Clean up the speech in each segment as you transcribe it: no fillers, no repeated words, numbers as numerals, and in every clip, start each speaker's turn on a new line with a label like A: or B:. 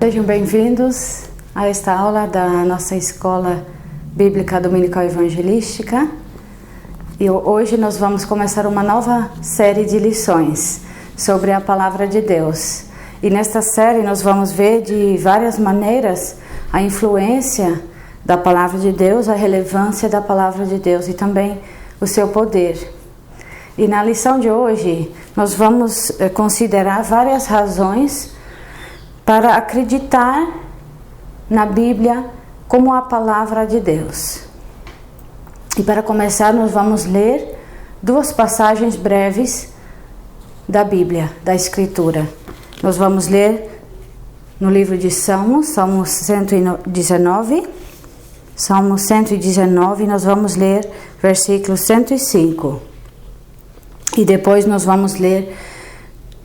A: Sejam bem-vindos a esta aula da nossa Escola Bíblica Dominical Evangelística. E hoje nós vamos começar uma nova série de lições sobre a Palavra de Deus. E nesta série nós vamos ver de várias maneiras a influência da Palavra de Deus, a relevância da Palavra de Deus e também o seu poder. E na lição de hoje nós vamos considerar várias razões para acreditar na Bíblia como a Palavra de Deus. E para começar, nós vamos ler duas passagens breves da Bíblia, da Escritura. Nós vamos ler no livro de Salmos, Salmo 119. Salmo 119, nós vamos ler versículo 105. E depois nós vamos ler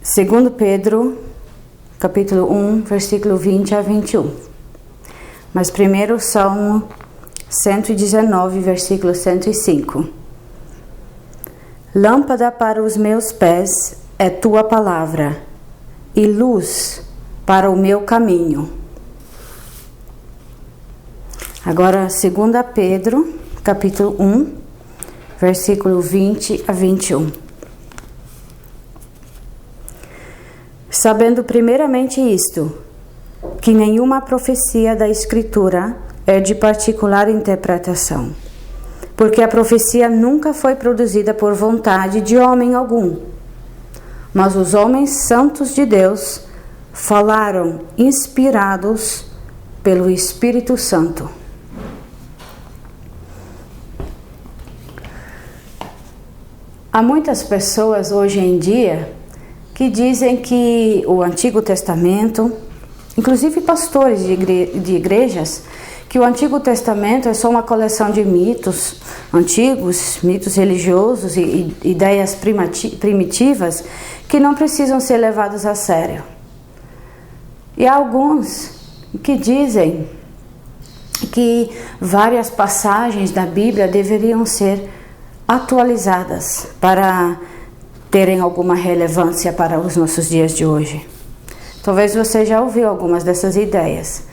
A: 2 Pedro, capítulo 1, versículo 20 a 21. Mas primeiro, Salmo 119, versículo 105. Lâmpada para os meus pés é tua palavra, e luz para o meu caminho. Agora, 2 Pedro, capítulo 1, versículo 20 a 21. Sabendo primeiramente isto, que nenhuma profecia da Escritura é de particular interpretação, porque a profecia nunca foi produzida por vontade de homem algum, mas os homens santos de Deus falaram inspirados pelo Espírito Santo. Há muitas pessoas hoje em dia que dizem que o Antigo Testamento, inclusive pastores de igrejas, que o Antigo Testamento é só uma coleção de mitos antigos, mitos religiosos e ideias primitivas que não precisam ser levados a sério. E há alguns que dizem que várias passagens da Bíblia deveriam ser atualizadas para terem alguma relevância para os nossos dias de hoje. Talvez você já ouviu algumas dessas ideias,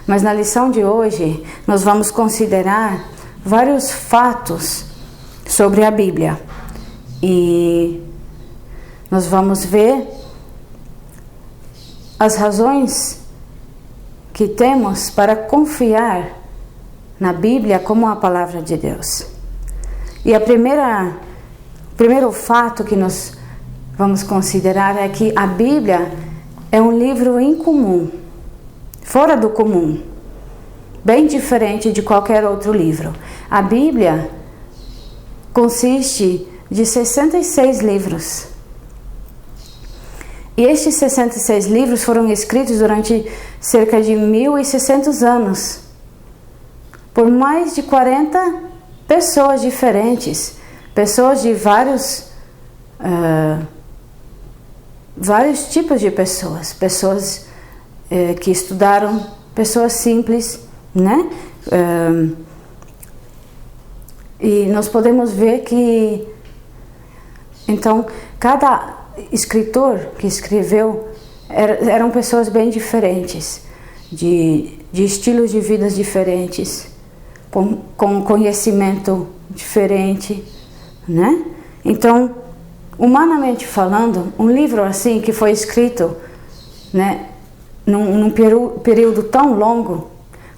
A: mas na lição de hoje nós vamos considerar vários fatos sobre a Bíblia e nós vamos ver as razões que temos para confiar na Bíblia como a Palavra de Deus. E o primeiro fato que nós vamos considerar é que a Bíblia é um livro incomum, fora do comum, bem diferente de qualquer outro livro. A Bíblia consiste de 66 livros. E estes 66 livros foram escritos durante cerca de 1.600 anos, por mais de 40 pessoas diferentes, pessoas de vários tipos de pessoas que estudaram, pessoas simples, né? E nós podemos ver que, então, cada escritor que escreveu eram pessoas bem diferentes, de estilos de vidas diferentes, com conhecimento diferente, né? Então, humanamente falando, um livro assim que foi escrito, né, num período tão longo,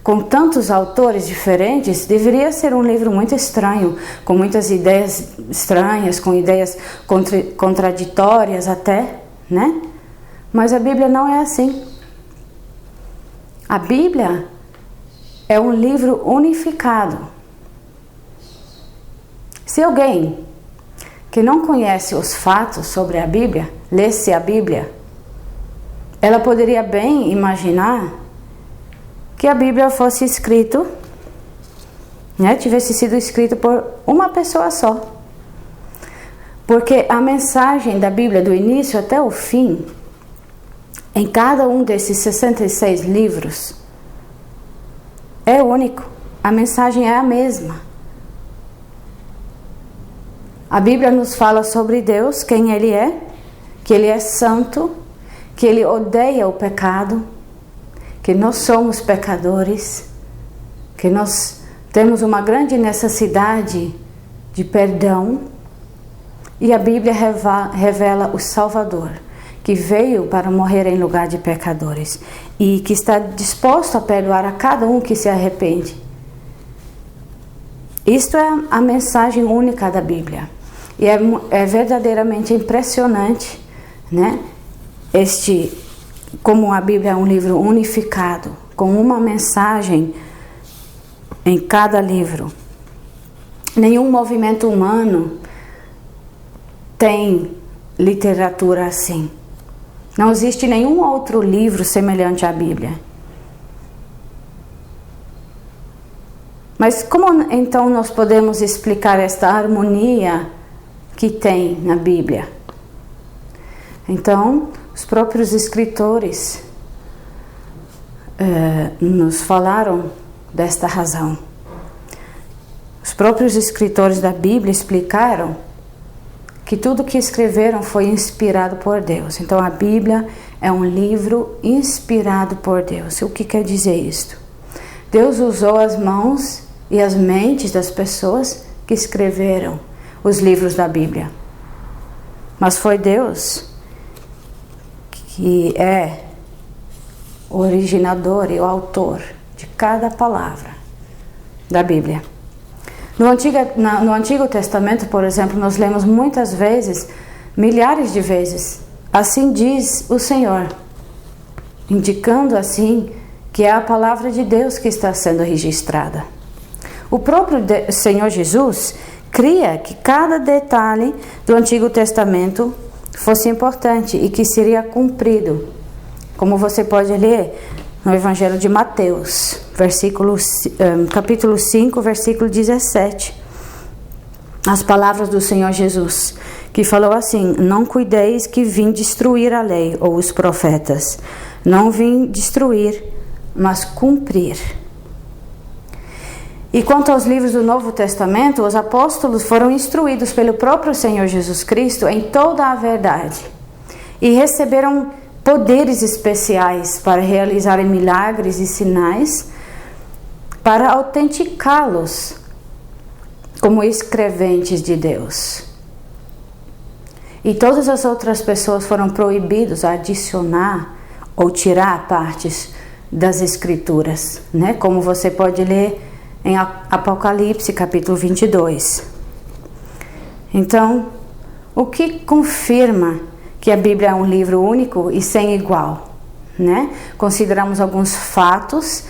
A: com tantos autores diferentes, deveria ser um livro muito estranho, com muitas ideias estranhas, com ideias contraditórias até, né? Mas a Bíblia não é assim. A Bíblia é um livro unificado. Se alguém que não conhece os fatos sobre a Bíblia, lesse a Bíblia, ela poderia bem imaginar que a Bíblia fosse escrito, né, tivesse sido escrito por uma pessoa só. Porque a mensagem da Bíblia, do início até o fim, em cada um desses 66 livros, é único. A mensagem é a mesma. A Bíblia nos fala sobre Deus, quem Ele é, que Ele é santo, que Ele odeia o pecado, que nós somos pecadores, que nós temos uma grande necessidade de perdão, e a Bíblia revela o Salvador, que veio para morrer em lugar de pecadores e que está disposto a perdoar a cada um que se arrepende. Isto é a mensagem única da Bíblia. E é verdadeiramente impressionante, né? Como a Bíblia é um livro unificado, com uma mensagem em cada livro. Nenhum movimento humano tem literatura assim. Não existe nenhum outro livro semelhante à Bíblia. Mas como então nós podemos explicar esta harmonia que tem na Bíblia? Então, os próprios escritores nos falaram desta razão. Os próprios escritores da Bíblia explicaram que tudo que escreveram foi inspirado por Deus. Então a Bíblia é um livro inspirado por Deus. O que quer dizer isto? Deus usou as mãos e as mentes das pessoas que escreveram os livros da Bíblia. Mas foi Deus que é o originador e o autor de cada palavra da Bíblia. No Antigo Testamento, por exemplo, nós lemos muitas vezes, milhares de vezes, assim diz o Senhor, indicando assim que é a palavra de Deus que está sendo registrada. O próprio Senhor Jesus cria que cada detalhe do Antigo Testamento fosse importante e que seria cumprido, como você pode ler no Evangelho de Mateus, capítulo 5, versículo 17. As palavras do Senhor Jesus, que falou assim: não cuideis que vim destruir a lei ou os profetas. Não vim destruir, mas cumprir. E quanto aos livros do Novo Testamento, os apóstolos foram instruídos pelo próprio Senhor Jesus Cristo em toda a verdade e receberam poderes especiais para realizarem milagres e sinais, para autenticá-los como escreventes de Deus. E todas as outras pessoas foram proibidos a adicionar ou tirar partes das Escrituras, né? Como você pode ler em Apocalipse, capítulo 22. Então, o que confirma que a Bíblia é um livro único e sem igual, né? Consideramos alguns fatos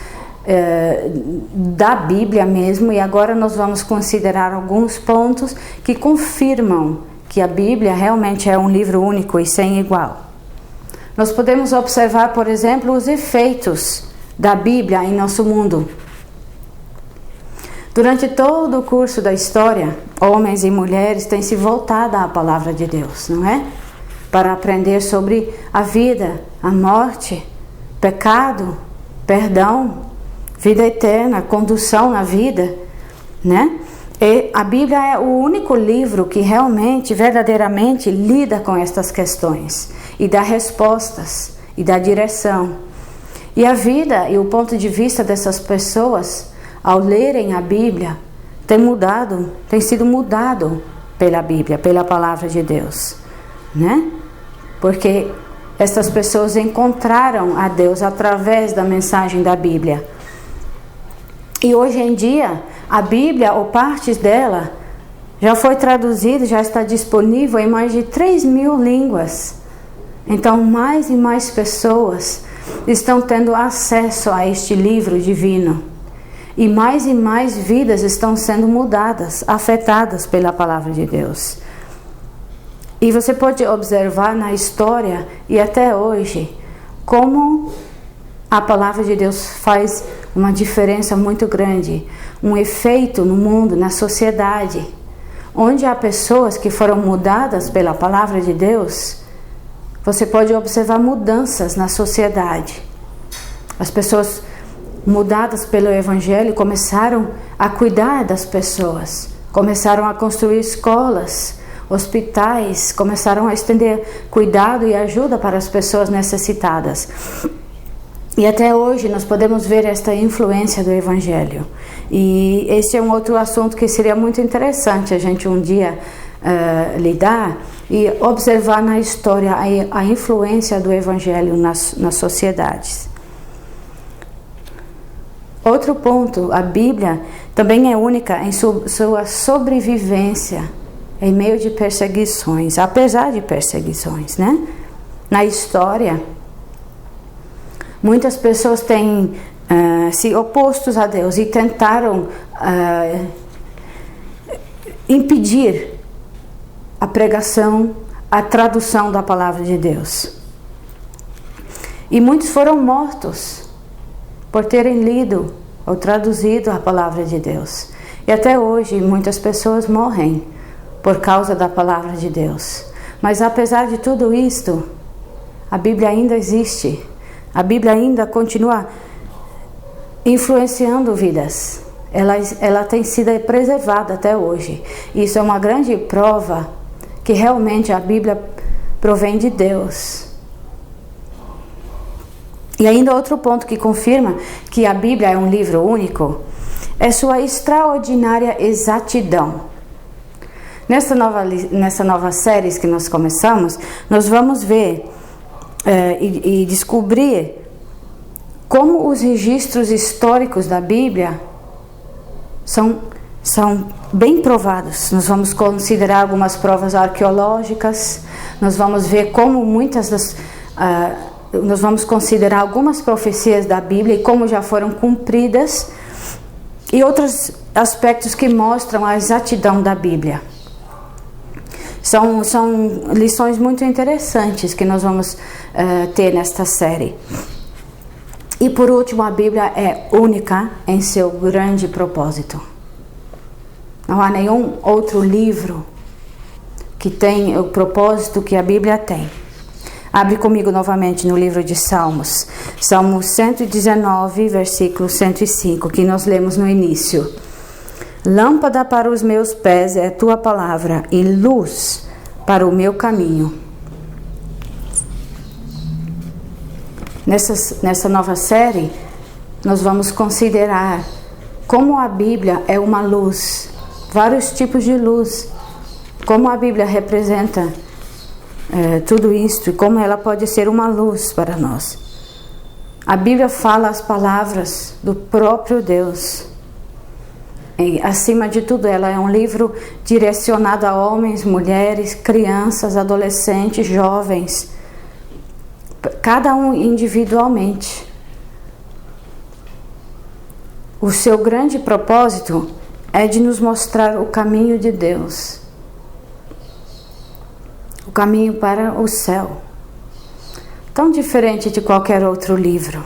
A: da Bíblia mesmo, e agora nós vamos considerar alguns pontos que confirmam que a Bíblia realmente é um livro único e sem igual. Nós podemos observar, por exemplo, os efeitos da Bíblia em nosso mundo. Durante todo o curso da história, homens e mulheres têm se voltado à palavra de Deus, não é? Para aprender sobre a vida, a morte, pecado, perdão, vida eterna, condução na vida, né? E a Bíblia é o único livro que realmente, verdadeiramente lida com estas questões e dá respostas e dá direção. E a vida e o ponto de vista dessas pessoas, ao lerem a Bíblia, tem sido mudado pela Bíblia, pela palavra de Deus, né? Porque essas pessoas encontraram a Deus através da mensagem da Bíblia. E hoje em dia, a Bíblia, ou partes dela, já foi traduzida, já está disponível em mais de 3.000 línguas. Então, mais e mais pessoas estão tendo acesso a este livro divino. E mais vidas estão sendo mudadas, afetadas pela palavra de Deus. E você pode observar na história e até hoje como a palavra de Deus faz uma diferença muito grande, um efeito no mundo, na sociedade, onde há pessoas que foram mudadas pela palavra de Deus. Você pode observar mudanças na sociedade. As pessoas mudadas pelo Evangelho começaram a cuidar das pessoas, começaram a construir escolas, hospitais, começaram a estender cuidado e ajuda para as pessoas necessitadas. E até hoje nós podemos ver esta influência do Evangelho. E esse é um outro assunto que seria muito interessante a gente um dia lidar e observar na história a influência do Evangelho nas sociedades. Outro ponto, a Bíblia também é única em sua sobrevivência em meio de perseguições, apesar de perseguições, né? Na história, muitas pessoas têm se opostos a Deus e tentaram impedir a pregação, a tradução da palavra de Deus. E muitos foram mortos por terem lido ou traduzido a palavra de Deus. E até hoje muitas pessoas morrem por causa da palavra de Deus. Mas apesar de tudo isto, a Bíblia ainda existe. A Bíblia ainda continua influenciando vidas. Ela tem sido preservada até hoje. Isso é uma grande prova que realmente a Bíblia provém de Deus. E ainda outro ponto que confirma que a Bíblia é um livro único é sua extraordinária exatidão. Nessa nova série que nós começamos, nós vamos ver e descobrir como os registros históricos da Bíblia são bem provados. Nós vamos considerar algumas provas arqueológicas, nós vamos ver como nós vamos considerar algumas profecias da Bíblia e como já foram cumpridas, e outros aspectos que mostram a exatidão da Bíblia. São lições muito interessantes que nós vamos ter nesta série. E por último, a Bíblia é única em seu grande propósito. Não há nenhum outro livro que tem o propósito que a Bíblia tem. Abre comigo novamente no livro de Salmos. Salmo 119, versículo 105, que nós lemos no início. Lâmpada para os meus pés é a tua palavra e luz para o meu caminho. Nessa nova série, nós vamos considerar como a Bíblia é uma luz, vários tipos de luz, como a Bíblia representa tudo isso e como ela pode ser uma luz para nós. A Bíblia fala as palavras do próprio Deus. E, acima de tudo, ela é um livro direcionado a homens, mulheres, crianças, adolescentes, jovens, cada um individualmente. O seu grande propósito é de nos mostrar o caminho de Deus, o caminho para o céu. Tão diferente de qualquer outro livro.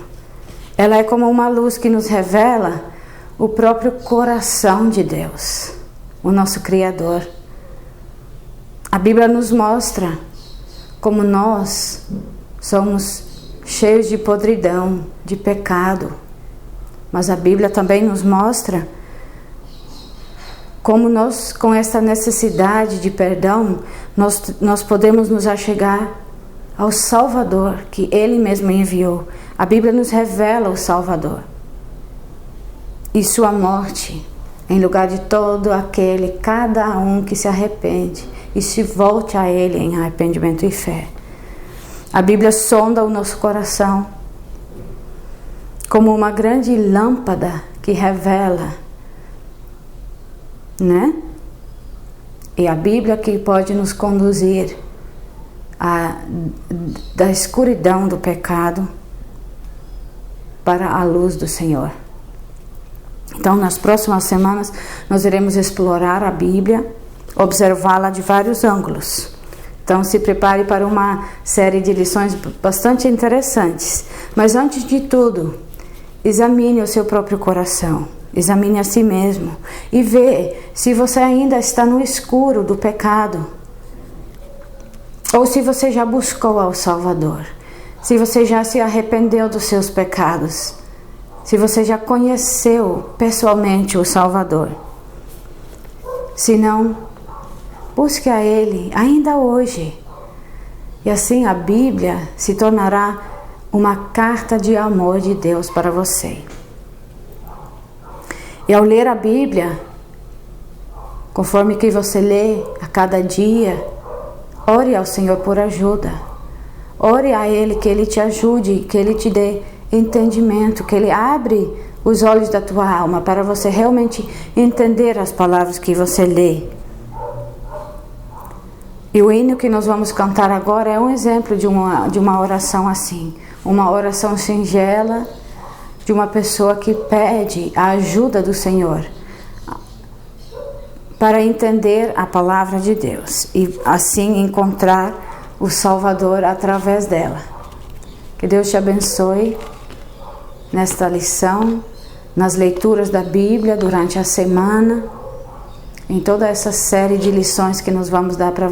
A: Ela é como uma luz que nos revela o próprio coração de Deus, o nosso Criador. A Bíblia nos mostra como nós somos cheios de podridão, de pecado. Mas a Bíblia também nos mostra como nós, com essa necessidade de perdão, nós podemos nos achegar ao Salvador, que Ele mesmo enviou. A Bíblia nos revela o Salvador e sua morte, em lugar de todo aquele, cada um que se arrepende e se volte a Ele em arrependimento e fé. A Bíblia sonda o nosso coração como uma grande lâmpada que revela, né? E a Bíblia que pode nos conduzir da escuridão do pecado para a luz do Senhor. Então, nas próximas semanas, nós iremos explorar a Bíblia, observá-la de vários ângulos. Então, se prepare para uma série de lições bastante interessantes. Mas, antes de tudo, examine o seu próprio coração. Examine a si mesmo e vê se você ainda está no escuro do pecado ou se você já buscou ao Salvador, se você já se arrependeu dos seus pecados, se você já conheceu pessoalmente o Salvador. Se não, busque a Ele ainda hoje. E assim a Bíblia se tornará uma carta de amor de Deus para você. E ao ler a Bíblia, conforme que você lê a cada dia, ore ao Senhor por ajuda. Ore a Ele que Ele te ajude, que Ele te dê entendimento, que Ele abre os olhos da tua alma para você realmente entender as palavras que você lê. E o hino que nós vamos cantar agora é um exemplo de uma oração assim. Uma oração singela de uma pessoa que pede a ajuda do Senhor para entender a palavra de Deus e assim encontrar o Salvador através dela. Que Deus te abençoe nesta lição, nas leituras da Bíblia durante a semana, em toda essa série de lições que nós vamos dar para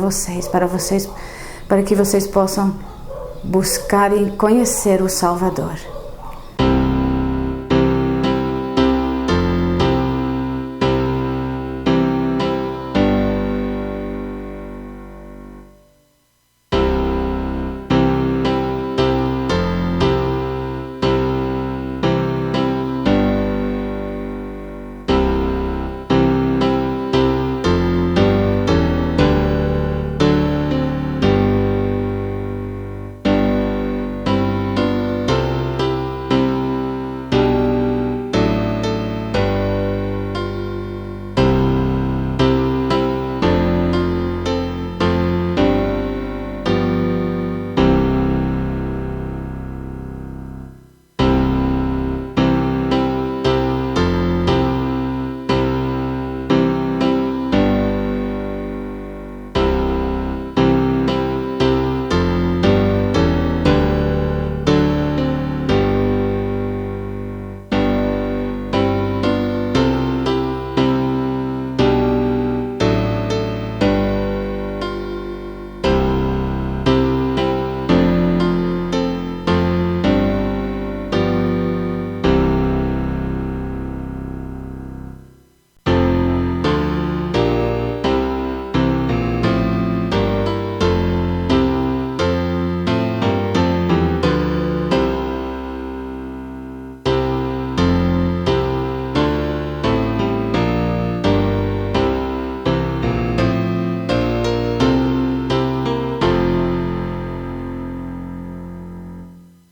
A: que vocês possam buscar e conhecer o Salvador.